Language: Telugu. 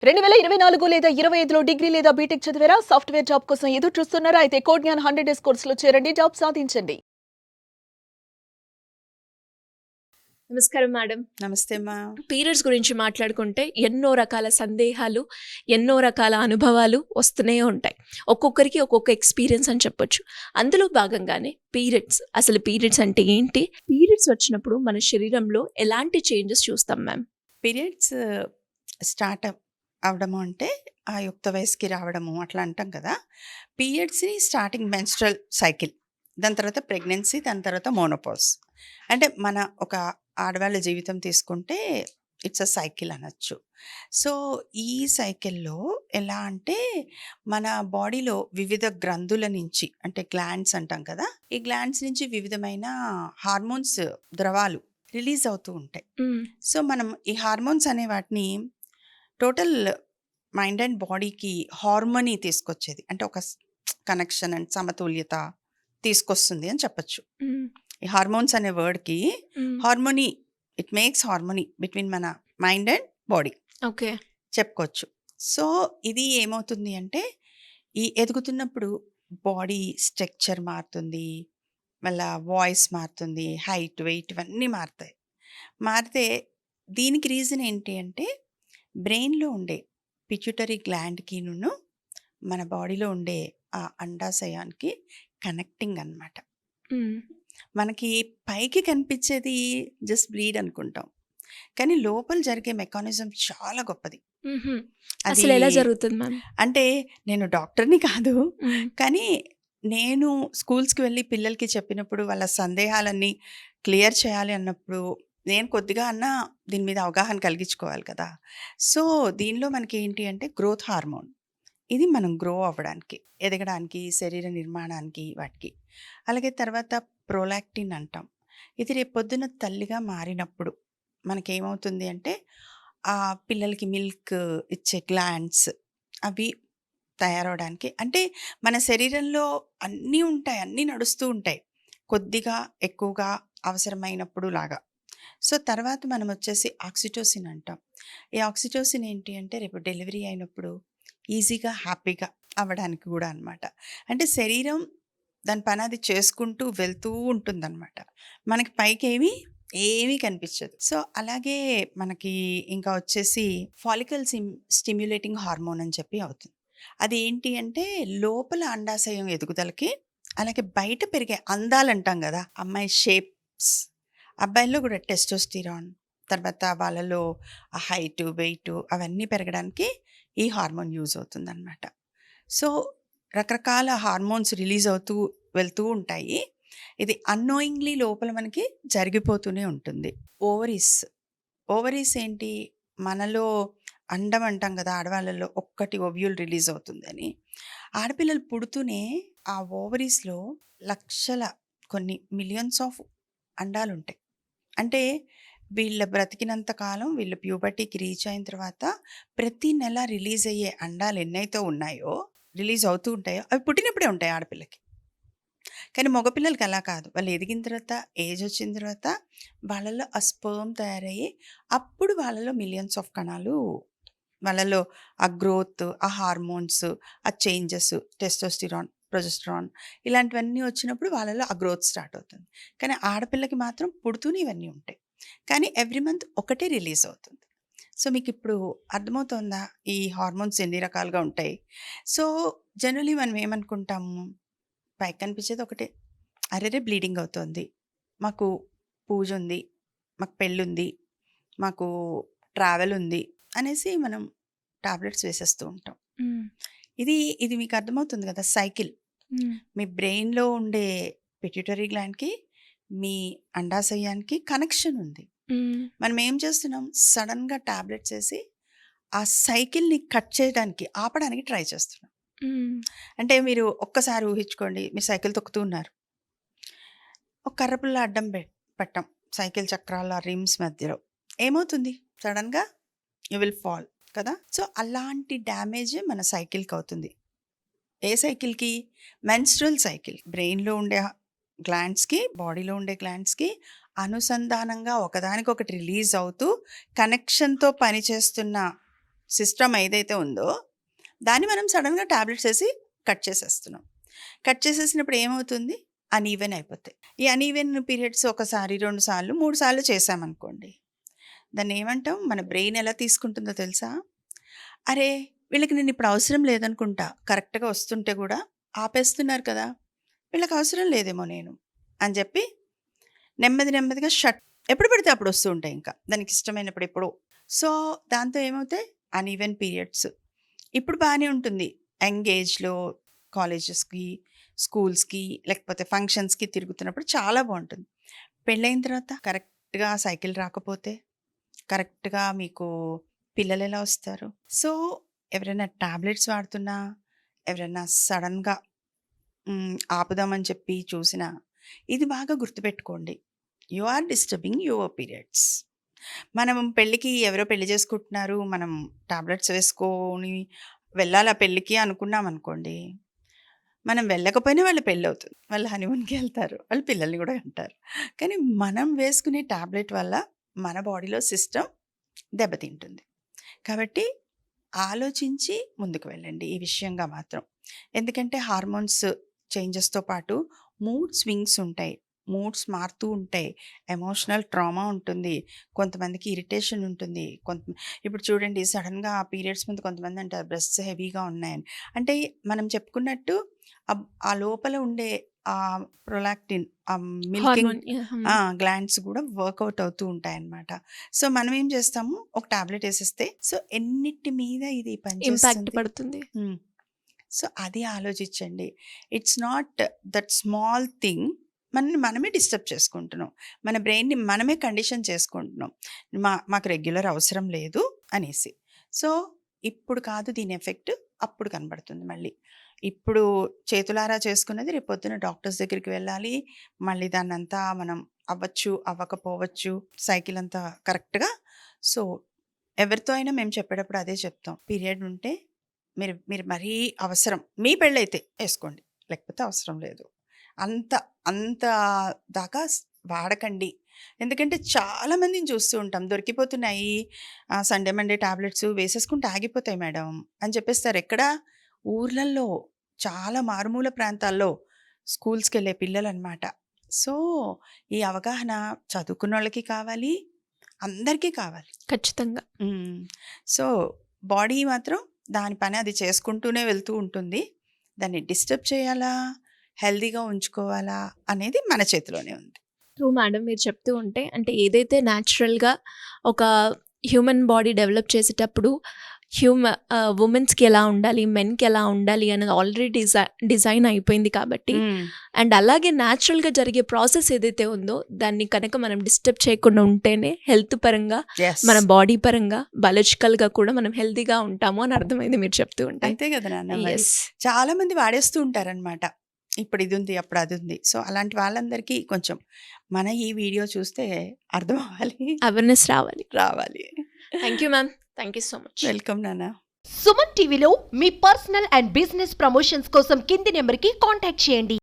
2024 లేదా 25లో డిగ్రీ లేదా బీటెక్ చదివారా? సాఫ్ట్‌వేర్ జాబ్ కోసం ఎదురు చూస్తున్నారా? అయితే కోడ్‌జ్ఞాన్ 100 డేస్ కోర్సులో చేరండి. జాబ్ సాధించండి. నమస్కారం మేడం. నమస్తే అమ్మా. పీరియడ్స్ గురించి మాట్లాడుకుంటే ఎన్నో రకాల సందేహాలు, ఎన్నో రకాల అనుభవాలు వస్తూనే ఉంటాయి. ఒక్కొక్కరికి ఒక్కొక్క ఎక్స్‌పీరియన్స్ అని చెప్పొచ్చు. అందులో భాగంగానే అసలు పీరియడ్స్ అంటే ఏంటి? పీరియడ్స్ వచ్చినప్పుడు మన శరీరంలో ఎలాంటి చేంజెస్ చూస్తాం మ్యామ్? పీరియడ్స్ స్టార్ట్ అవ్వడము అంటే ఆ యుక్త వయసుకి రావడము అట్లా అంటాం కదా. పీరియడ్స్ని స్టార్టింగ్ మెన్స్ట్రల్ సైకిల్, దాని తర్వాత ప్రెగ్నెన్సీ, దాని తర్వాత మోనోపాజ్. అంటే మన ఒక ఆడవాళ్ళ జీవితం తీసుకుంటే ఇట్స్ అ సైకిల్ అనొచ్చు. సో ఈ సైకిల్లో ఎలా అంటే మన బాడీలో వివిధ గ్రంథుల నుంచి, అంటే గ్లాండ్స్ అంటాం కదా, ఈ గ్లాండ్స్ నుంచి వివిధమైన హార్మోన్స్ ద్రవాలు రిలీజ్ అవుతూ ఉంటాయి. సో మనం ఈ హార్మోన్స్ అనే వాటిని టోటల్ మైండ్ అండ్ బాడీకి హార్మోనీ తీసుకొచ్చేది, అంటే ఒక కనెక్షన్ అండ్ సమతుల్యత తీసుకొస్తుంది అని చెప్పచ్చు. ఈ హార్మోన్స్ అనే వర్డ్కి harmony, it makes harmony between మన మైండ్ అండ్ బాడీ ఓకే. చెప్పుకోవచ్చు. సో ఇది ఏమవుతుంది అంటే ఈ ఎదుగుతున్నప్పుడు బాడీ స్ట్రక్చర్ మారుతుంది, మళ్ళా వాయిస్ మారుతుంది, హైట్, వెయిట్ ఇవన్నీ మారుతాయి. మారితే దీనికి రీజన్ ఏంటి అంటే బ్రెయిన్లో ఉండే పిట్యూటరీ గ్లాండ్కిను మన బాడీలో ఉండే ఆ అండాశయానికి కనెక్టింగ్ అన్నమాట. మనకి పైకి కనిపించేది జస్ట్ బ్లీడ్ అనుకుంటాం, కానీ లోపల జరిగే మెకానిజం చాలా గొప్పది. అది అసలు ఎలా జరుగుతుంది మ్యామ్? అంటే నేను డాక్టర్ని కాదు, కానీ నేను స్కూల్స్కి వెళ్ళి పిల్లలకి చెప్పినప్పుడు వాళ్ళ సందేహాలన్నీ క్లియర్ చేయాలి అన్నప్పుడు నేను కొద్దిగా అన్నా దీని మీద అవగాహన కలిగించుకోవాలి కదా. సో దీనిలో మనకి ఏంటి అంటే గ్రోత్ హార్మోన్, ఇది మనం గ్రో అవ్వడానికి, ఎదగడానికి, శరీర నిర్మాణానికి, వాటికి. అలాగే తర్వాత ప్రోలాక్టిన్ అంటాం. ఇది రేపు పొద్దున తల్లిగా మారినప్పుడు మనకేమవుతుంది అంటే ఆ పిల్లలకి మిల్క్ ఇచ్చే గ్లాండ్స్ అవి తయారవడానికి, అంటే మన శరీరంలో అన్నీ ఉంటాయి, అన్నీ నడుస్తూ ఉంటాయి, కొద్దిగా ఎక్కువగా అవసరమైనప్పుడు లాగా. సో తర్వాత మనం వచ్చేసి ఆక్సిటోసిన్ అంటాం. ఈ ఆక్సిటోసిన్ ఏంటి అంటే రేపు డెలివరీ అయినప్పుడు ఈజీగా హ్యాపీగా అవ్వడానికి కూడా అనమాట. అంటే శరీరం దాని పని అది చేసుకుంటూ వెళ్తూ ఉంటుందన్నమాట, మనకి పైకి ఏమీ కనిపించదు. సో అలాగే మనకి ఇంకా వచ్చేసి ఫాలికల్ స్టిమ్యులేటింగ్ హార్మోన్ అని చెప్పి అవుతుంది. అది ఏంటి అంటే లోపల అండాశయం ఎదుగుదలకి, అలాగే బయట పెరిగే అందాలు అంటాం కదా, అమ్మాయి షేప్స్, అబ్బాయిల్లో కూడా టెస్టోస్టిరాన్, తర్వాత వాళ్ళలో ఆ హైట్, వెయిట్ అవన్నీ పెరగడానికి ఈ హార్మోన్ యూజ్ అవుతుందన్నమాట. సో రకరకాల హార్మోన్స్ రిలీజ్ అవుతూ వెళ్తూ ఉంటాయి. ఇది అన్నోయింగ్లీ లోపల మనకి జరిగిపోతూనే ఉంటుంది. ఓవరీస్ ఏంటి, మనలో అండం అంటాం కదా, ఆడవాళ్ళలో ఒక్కటి ఓవ్యూల్ రిలీజ్ అవుతుందని. ఆడపిల్లలు పుడుతూనే ఆ ఓవరీస్లో లక్షల, కొన్ని మిలియన్స్ ఆఫ్ అండాలు ఉంటాయి. అంటే వీళ్ళ బ్రతికినంత కాలం, వీళ్ళ ప్యూబర్టీకి రీచ్ అయిన తర్వాత ప్రతి నెల రిలీజ్ అయ్యే అండాలు ఎన్నైతే ఉన్నాయో, రిలీజ్ అవుతూ ఉంటాయో, అవి పుట్టినప్పుడే ఉంటాయి ఆడపిల్లకి. కానీ మగపిల్లలకి అలా కాదు, వాళ్ళు ఎదిగిన తర్వాత, ఏజ్ వచ్చిన తర్వాత వాళ్ళలో ఆ స్పర్మ్ తయారయ్యి అప్పుడు వాళ్ళలో మిలియన్స్ ఆఫ్ కణాలు, వాళ్ళలో ఆ గ్రోత్, ఆ హార్మోన్స్, ఆ చేంజెస్, టెస్టోస్టిరాన్, ప్రొజెస్టరాన్ ఇలాంటివన్నీ వచ్చినప్పుడు వాళ్ళలో ఆ గ్రోత్ స్టార్ట్ అవుతుంది. కానీ ఆడపిల్లకి మాత్రం పుడుతూనే ఇవన్నీ ఉంటాయి, కానీ ఎవ్రీ మంత్ ఒకటే రిలీజ్ అవుతుంది. సో మీకు ఇప్పుడు అర్థమవుతుందా ఈ హార్మోన్స్ ఎన్ని రకాలుగా ఉంటాయి? సో జనరలీ మనం ఏమనుకుంటాము, పైకి కనిపించేది ఒకటే, అరెరే బ్లీడింగ్ అవుతుంది, మాకు పూజ ఉంది, మాకు పెళ్ళుంది, మాకు ట్రావెల్ ఉంది అనేసి మనం టాబ్లెట్స్ వేసేస్తూ ఉంటాం. ఇది మీకు అర్థమవుతుంది కదా సైకిల్. మీ బ్రెయిన్లో ఉండే పిట్యూటరీ గ్లాండ్కి, మీ అండాశయానికి కనెక్షన్ ఉంది. మనం ఏం చేస్తున్నాం, సడన్గా టాబ్లెట్స్ వేసి ఆ సైకిల్ని కట్ చేయడానికి, ఆపడానికి ట్రై చేస్తున్నాం. అంటే మీరు ఒక్కసారి ఊహించుకోండి, మీరు సైకిల్ తొక్కుతూ ఉన్నారు, ఒక కర్రపుల్ల అడ్డం పెట్టాం సైకిల్ చక్రాల రిమ్స్ మధ్యలో, ఏమవుతుంది, సడన్గా యూ విల్ ఫాల్ కదా. సో అలాంటి డ్యామేజ్ మన సైకిల్కి అవుతుంది. ఏ సైకిల్కి? Menstrual cycle. బ్రెయిన్లో ఉండే గ్లాండ్స్కి, బాడీలో ఉండే గ్లాండ్స్కి అనుసంధానంగా ఒకదానికొకటి రిలీజ్ అవుతూ కనెక్షన్తో పనిచేస్తున్న సిస్టమ్ ఏదైతే ఉందో దాన్ని మనం సడన్గా టాబ్లెట్స్ వేసి కట్ చేసేస్తున్నాం. కట్ చేసేసినప్పుడు ఏమవుతుంది, అన్ఈవెన్ అయిపోతాయి. ఈ అన్ఈవెన్ పీరియడ్స్ ఒకసారి 2 సార్లు 3 సార్లు చేసామనుకోండి, దాన్ని ఏమంటాం, మన బ్రెయిన్ ఎలా తీసుకుంటుందో తెలుసా? అరే వీళ్ళకి నేను ఇప్పుడు అవసరం లేదనుకుంటా, కరెక్ట్గా వస్తుంటే కూడా ఆపేస్తున్నారు కదా, వీళ్ళకి అవసరం లేదేమో నేను అని చెప్పి నెమ్మదిగా ఎప్పుడు పడితే అప్పుడు వస్తూ ఉంటాయి, ఇంకా దానికి ఇష్టమైనప్పుడు ఎప్పుడో. సో దాంతో ఏమవుతాయి, అన్ఈవెన్ పీరియడ్స్. ఇప్పుడు బాగానే ఉంటుంది, యంగ్ ఏజ్లో కాలేజెస్కి, స్కూల్స్కి, లేకపోతే ఫంక్షన్స్కి తిరుగుతున్నప్పుడు చాలా బాగుంటుంది. పెళ్ళైన తర్వాత కరెక్ట్గా సైకిల్ రాకపోతే, కరెక్ట్గా మీకు పిల్లలు ఎలా వస్తారు? సో ఎవరైనా టాబ్లెట్స్ వాడుతున్నా, ఎవరైనా సడన్గా ఆపుదామని చెప్పి చూసినా, ఇది బాగా గుర్తుపెట్టుకోండి, you are disturbing your periods. మనం పెళ్ళికి ఎవరో పెళ్లి చేసుకుంటున్నారు, మనం టాబ్లెట్స్ వేసుకొని వెళ్ళాలి ఆ పెళ్ళికి అనుకున్నాం అనుకోండి, మనం వెళ్ళకపోయినా వాళ్ళ పెళ్ళి అవుతుంది, వాళ్ళు హనీమూన్కి వెళ్తారు, వాళ్ళు పిల్లల్ని కూడా అంటారు. కానీ మనం వేసుకునే టాబ్లెట్ వల్ల మన బాడీలో సిస్టమ్ దెబ్బతింటుంది. కాబట్టి ఆలోచించి ముందుకు వెళ్ళండి ఈ విషయంగా మాత్రం. ఎందుకంటే హార్మోన్స్ చేంజెస్తో పాటు మూడ్ స్వింగ్స్ ఉంటాయి, మూడ్స్ మారుతూ ఉంటాయి, ఎమోషనల్ ట్రామా ఉంటుంది, కొంతమందికి ఇరిటేషన్ ఉంటుంది. ఇప్పుడు చూడండి, సడన్గా పీరియడ్స్ ముందు కొంతమంది అంటారు బ్రెస్ట్స్ హెవీగా ఉన్నాయని. అంటే మనం చెప్పుకున్నట్టు ఆ లోపల ఉండే ఆ ప్రొలాక్టిన్, ఆ మిల్కింగ్ గ్లాండ్స్ కూడా వర్కౌట్ అవుతూ ఉంటాయన్నమాట. సో మనం ఏం చేస్తాము, ఒక టాబ్లెట్ వేసేస్తే సో ఎన్నిటి మీద ఇది ఇంపాక్ట్ పనిచేస్తుంది. పడుతుంది. సో అది ఆలోచించండి. It's not that small thing, మనమే డిస్టర్బ్ చేసుకుంటున్నాం, మన బ్రెయిన్ని మనమే కండిషన్ చేసుకుంటున్నాం, మాకు రెగ్యులర్ అవసరం లేదు అనేసి. సో ఇప్పుడు కాదు దీని ఎఫెక్ట్, అప్పుడు కనబడుతుంది మళ్ళీ. ఇప్పుడు చేతులారా చేసుకున్నది రేపు పొద్దున డాక్టర్స్ దగ్గరికి వెళ్ళాలి, మళ్ళీ దాన్ని అంతా మనం అవ్వచ్చు అవ్వకపోవచ్చు, సైకిల్ అంతా కరెక్ట్గా. సో ఎవరితో అయినా మేము చెప్పేటప్పుడు అదే చెప్తాం, పీరియడ్ ఉంటే మీరు మరీ అవసరం, మీ పెళ్ళైతే వేసుకోండి, లేకపోతే అవసరం లేదు, అంత దాకా వాడకండి. ఎందుకంటే చాలామందిని చూస్తూ ఉంటాం, దొరికిపోతున్నాయి సండే మండే టాబ్లెట్స్ వేసేసుకుంటే ఆగిపోతాయి మేడం అని చెప్పేస్తారు. ఎక్కడ, ఊర్లల్లో, చాలా మారుమూల ప్రాంతాల్లో స్కూల్స్కి వెళ్ళే పిల్లలు అనమాట. సో ఈ అవగాహన చదువుకున్న వాళ్ళకి కావాలి, అందరికీ కావాలి ఖచ్చితంగా. సో బాడీ మాత్రం దాని పని అది చేసుకుంటూనే వెళ్తూ ఉంటుంది. దాన్ని డిస్టర్బ్ చేయాలా, హెల్దీగా ఉంచుకోవాలా అనేది మన చేతిలోనే ఉంది. ట్రూ మేడం, మీరు చెప్తూ ఉంటే అంటే ఏదైతే న్యాచురల్గా ఒక హ్యూమన్ బాడీ డెవలప్ చేసేటప్పుడు ఉమెన్స్కి ఎలా ఉండాలి, మెన్కి ఎలా ఉండాలి అనేది ఆల్రెడీ డిజైన్ అయిపోయింది కాబట్టి, అండ్ అలాగే న్యాచురల్గా జరిగే ప్రాసెస్ ఏదైతే ఉందో దాన్ని కనుక మనం డిస్టర్బ్ చేయకుండా ఉంటేనే హెల్త్ పరంగా, మన బాడీ పరంగా, బయాలజికల్గా కూడా మనం హెల్తీగా ఉంటాము అని అర్థమైంది మీరు చెప్తూ ఉంటే. అంతే కదా నాన్న. మరి ఎస్, చాలా మంది వాడేస్తూ ఉంటారనమాట, ఇప్పుడు ఇది ఉంది అప్పుడు అది ఉంది. సో అలాంటి వాళ్ళందరికీ కొంచెం మన ఈ వీడియో చూస్తే అర్థం అవ్వాలి, అవేర్నెస్ రావాలి. Thank you ma'am, thank you so much. Welcome నాన్న. సుమన్ టీవీలో మీ పర్సనల్ అండ్ బిజినెస్ ప్రమోషన్స్ కోసం కింది నెంబర్కి కాంటాక్ట్ చేయండి.